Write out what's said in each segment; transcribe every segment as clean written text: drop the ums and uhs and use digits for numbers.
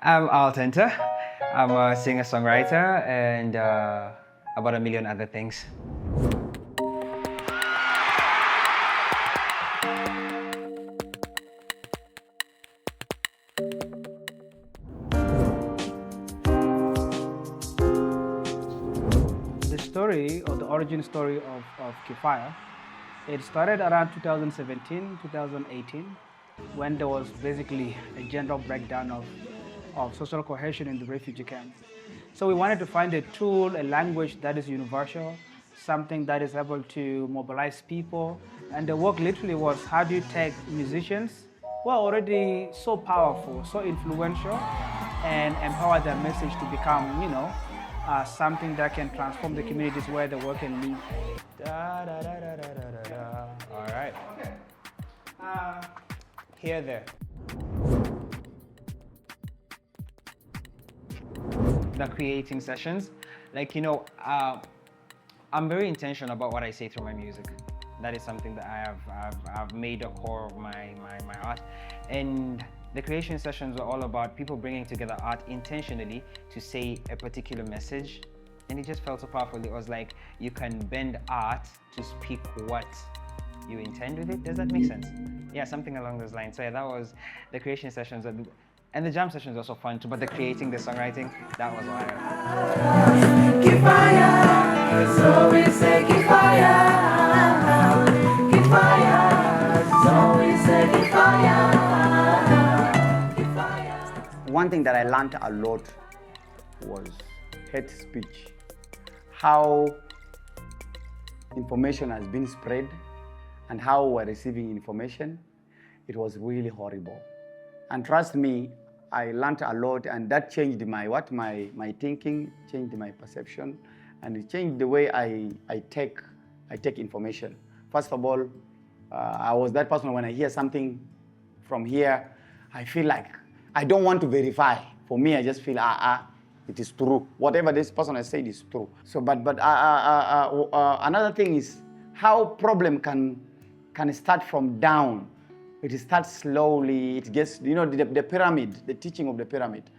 I'm Al Tenter. I'm a singer-songwriter and about a million other things. The story or the origin story of Kifaya, it started around 2017, 2018, when there was basically a general breakdown of social cohesion in the refugee camp. So we wanted to find a tool, a language that is universal, something that is able to mobilize people. And the work literally was, how do you take musicians who are already so powerful, so influential, and empower their message to become, something that can transform the communities where they work and live. Da, da, da, da, da, da, da, da. All right. Here, there. The creating sessions, I'm very intentional about what I say through my music. That is something that I've made a core of my art. And the creation sessions are all about people bringing together art intentionally to say a particular message. And it just felt so powerful. It was like you can bend art to speak what you intend with it. Does that make sense? Yeah, something along those lines. So yeah, that was the creation sessions. And the jam sessions are also fun too, but the creating, the songwriting, that was wild. Kifaya, so we say Kifaya. Kifaya, so we say Kifaya. Kifaya. One thing that I learned a lot was hate speech. How information has been spread and how we're receiving information. It was really horrible. And trust me, I learned a lot, and that changed my thinking, changed my perception, and it changed the way I take information. First of all, I was that person when I hear something from here, I feel like I don't want to verify. For me, I just feel it is true. Whatever this person has said is true. So, but another thing is how problem can start from down. It starts slowly, it gets, the pyramid, the teaching of the pyramid.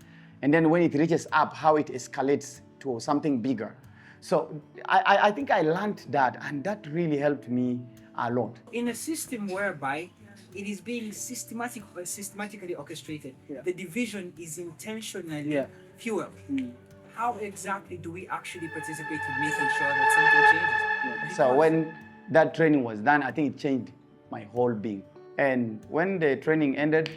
And then when it reaches up, how it escalates to something bigger. So I think I learned that, and that really helped me a lot. In a system whereby it is being systematically orchestrated, the division is intentionally fueled. How exactly do we actually participate in making sure that something changes? So when that training was done, I think it changed my whole being. And when the training ended,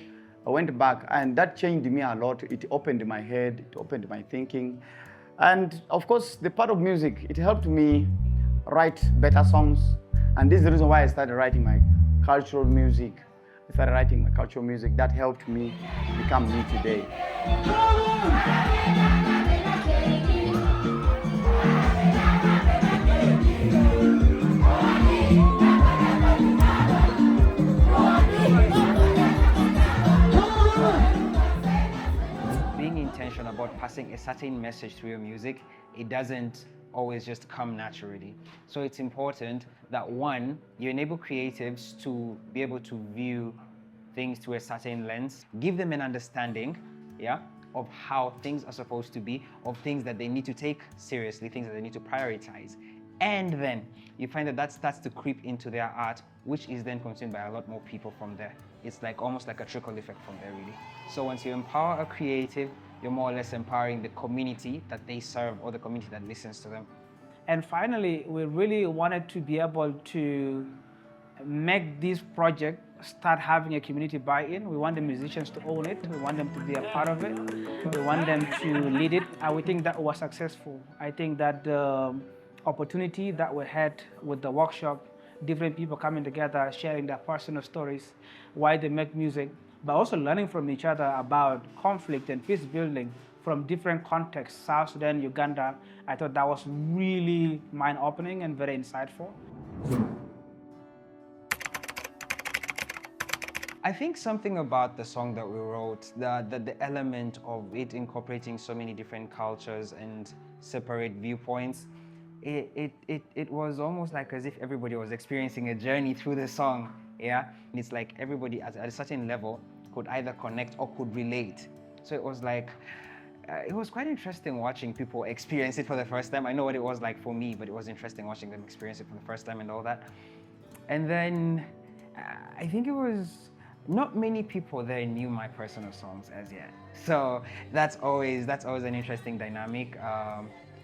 I went back, and that changed me a lot. It opened my head, it opened my thinking. And of course, the part of music, it helped me write better songs. And this is the reason why I started writing my cultural music. I started writing my cultural music. That helped me become me today. About passing a certain message through your music, it doesn't always just come naturally. So it's important that one, you enable creatives to be able to view things through a certain lens, give them an understanding, of how things are supposed to be, of things that they need to take seriously, things that they need to prioritize. And then you find that starts to creep into their art, which is then consumed by a lot more people from there. It's like almost like a trickle effect from there, really. So once you empower a creative, you're more or less empowering the community that they serve or the community that listens to them. And finally, we really wanted to be able to make this project start having a community buy-in. We want the musicians to own it. We want them to be a part of it. We want them to lead it. And we think that was successful. I think that the opportunity that we had with the workshop, different people coming together, sharing their personal stories, why they make music, but also learning from each other about conflict and peace building from different contexts, South Sudan, Uganda. I thought that was really mind-opening and very insightful. I think something about the song that we wrote, the element of it incorporating so many different cultures and separate viewpoints, it was almost like as if everybody was experiencing a journey through the song, And it's like everybody at a certain level could either connect or could relate So it was like, it was quite interesting watching people experience it for the first time. I know what it was like for me, but it was interesting watching them experience it for the first time and all that. And then I think it was not many people there knew my personal songs as yet. So that's always an interesting dynamic.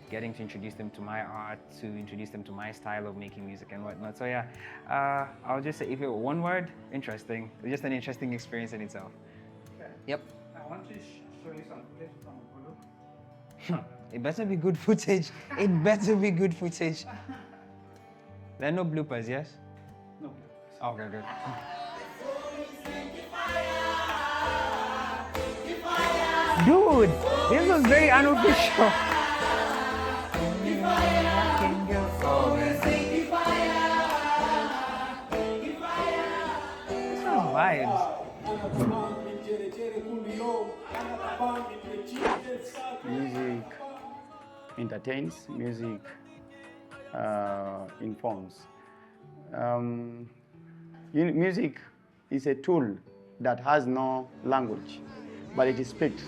Getting to introduce them to my art, to introduce them to my style of making music and whatnot. So yeah, I'll just say, if it were one word, interesting. It's just an interesting experience in itself. Okay. Yep. I want to show you some footage from Uganda. It better be good footage. It better be good footage. There are no bloopers, yes? No. Okay, good. Dude, this was very unofficial. This was vibes. Music entertains, music informs. Music is a tool that has no language, but it speaks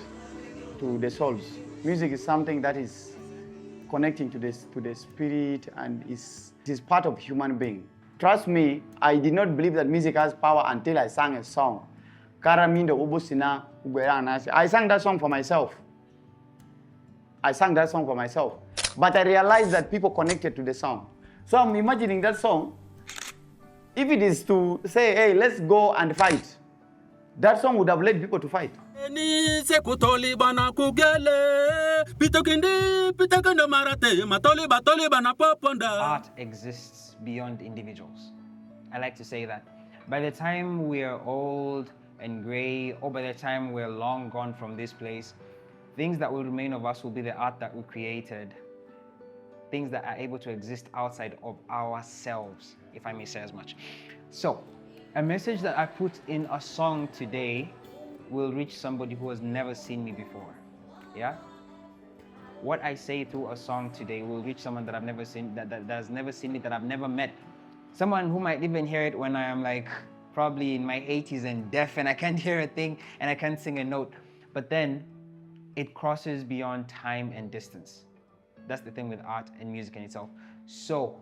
to the souls. Music is something that is connecting to the spirit and is part of human being. Trust me, I did not believe that music has power until I sang a song. I sang that song for myself. But I realized that people connected to the song. So I'm imagining that song. If it is to say, hey, let's go and fight, that song would have led people to fight. Art exists beyond individuals. I like to say that. By the time we're old and gray, or by the time we're long gone from this place, things that will remain of us will be the art that we created. Things that are able to exist outside of ourselves, if I may say as much. So, a message that I put in a song today will reach somebody who has never seen me before. Yeah? What I say through a song today will reach someone that I've never seen, that has never seen me, that I've never met. Someone who might even hear it when I am like probably in my 80s and deaf and I can't hear a thing and I can't sing a note. But then it crosses beyond time and distance. That's the thing with art and music in itself. So,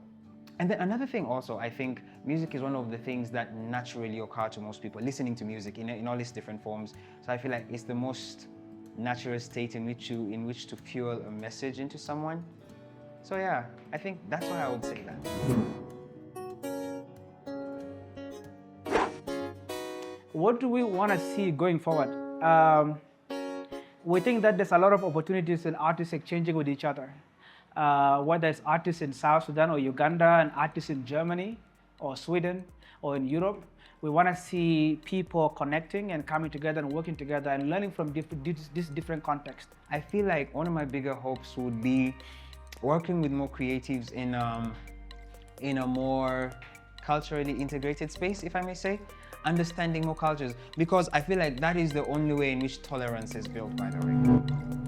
and then another thing also, I think music is one of the things that naturally occur to most people, listening to music in all its different forms. So I feel like it's the most natural state in which to fuel a message into someone. So yeah, I think that's why I would say that. What do we want to see going forward? We think that there's a lot of opportunities in artists exchanging with each other. Whether it's artists in South Sudan or Uganda and artists in Germany or Sweden or in Europe, we want to see people connecting and coming together and working together and learning from this different context. I feel like one of my bigger hopes would be working with more creatives in a more culturally integrated space, if I may say, understanding more cultures, because I feel like that is the only way in which tolerance is built, by the way.